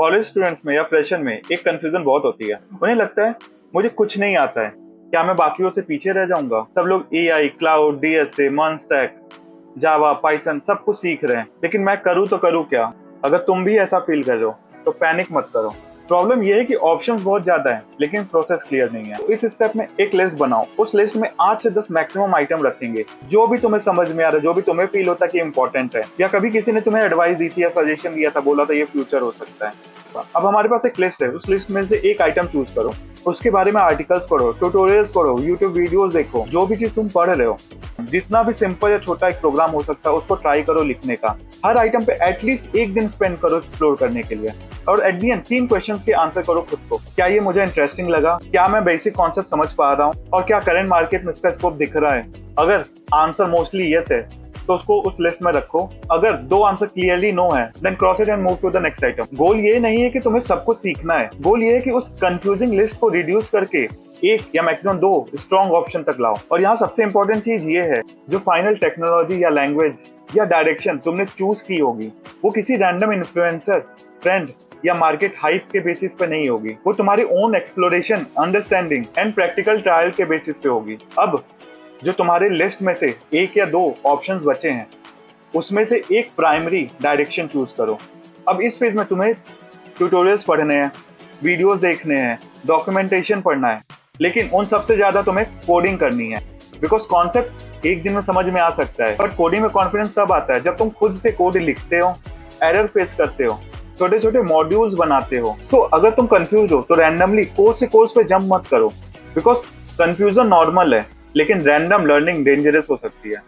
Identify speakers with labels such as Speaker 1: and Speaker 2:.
Speaker 1: College students में या fresher में एक कंफ्यूजन बहुत होती है। उन्हें लगता है मुझे कुछ नहीं आता है, क्या मैं बाकियों से पीछे रह जाऊंगा। सब लोग एआई, क्लाउड, डीएसए, मॉन्स्टैक, जावा, पाइथन सब कुछ सीख रहे हैं, लेकिन मैं करूँ तो करूँ क्या। अगर तुम भी ऐसा फील कर रहे हो तो पैनिक मत करो। प्रॉब्लम यह है कि ऑप्शंस बहुत ज्यादा हैं लेकिन प्रोसेस क्लियर नहीं है। तो इस स्टेप में एक लिस्ट बनाओ। उस लिस्ट में 8 से 10 मैक्सिमम आइटम रखेंगे, जो भी तुम्हें समझ में आ रहा है, जो भी तुम्हें फील होता है कि इंपॉर्टेंट है, या कभी किसी ने तुम्हें एडवाइस दी थी या सजेशन दिया था, बोला था ये फ्यूचर हो सकता है। अब हमारे पास एक लिस्ट है, उस लिस्ट में से एक आइटम चूज करो, उसके बारे में आर्टिकल्स पढ़ो, ट्यूटोरियल्स पढ़ो, यूट्यूब वीडियोस देखो। जो भी चीज तुम पढ़ रहे हो, जितना भी सिंपल या छोटा एक प्रोग्राम हो सकता है, उसको ट्राई करो लिखने का। हर आइटम पे एटलीस्ट एक दिन स्पेंड करो एक्सप्लोर करने के लिए। और एट दी एंड 3 क्वेश्चंस के आंसर करो खुद को। क्या ये मुझे इंटरेस्टिंग लगा? क्या मैं बेसिक कॉन्सेप्ट समझ पा रहा हूँ? और क्या करंट मार्केट में इसका स्कोप दिख रहा है? अगर आंसर मोस्टली यस है तो उसको उस लिस्ट में रखो। अगर 2 आंसर क्लियरली नो है, then cross it and move to the next item. Goal ये नहीं है कि तुम्हें सब कुछ सीखना है, गोल ये है कि उस कंफ्यूजिंग लिस्ट को रिड्यूस करके एक या मैक्सिमम 2 स्ट्रॉन्ग ऑप्शन तक लाओ। और यहाँ सबसे इंपॉर्टेंट चीज ये है, जो फाइनल टेक्नोलॉजी या लैंग्वेज या डायरेक्शन तुमने चूज की होगी, वो किसी रैंडम इन्फ्लुएंसर, ट्रेंड या मार्केट हाइप के बेसिस पे नहीं होगी। वो तुम्हारी own exploration, understanding and practical trial के बेसिस पे होगी। अब जो तुम्हारे लिस्ट में से 1 या 2 ऑप्शंस बचे हैं, उसमें से एक प्राइमरी डायरेक्शन चूज करो। अब इस फेज में तुम्हें ट्यूटोरियल्स पढ़ने हैं, वीडियोस देखने हैं, डॉक्यूमेंटेशन पढ़ना है, लेकिन उन सबसे ज्यादा तुम्हें कोडिंग करनी है। बिकॉज कॉन्सेप्ट एक दिन में समझ में आ सकता है, बट कोडिंग में कॉन्फिडेंस तब आता है जब तुम खुद से कोड लिखते हो, एरर फेस करते हो, छोटे छोटे मॉड्यूल्स बनाते हो। तो अगर तुम कंफ्यूज हो तो रैंडमली कोर्स से कोर्स पे जंप मत करो, बिकॉज कंफ्यूजन नॉर्मल है, लेकिन रैंडम लर्निंग डेंजरस हो सकती है।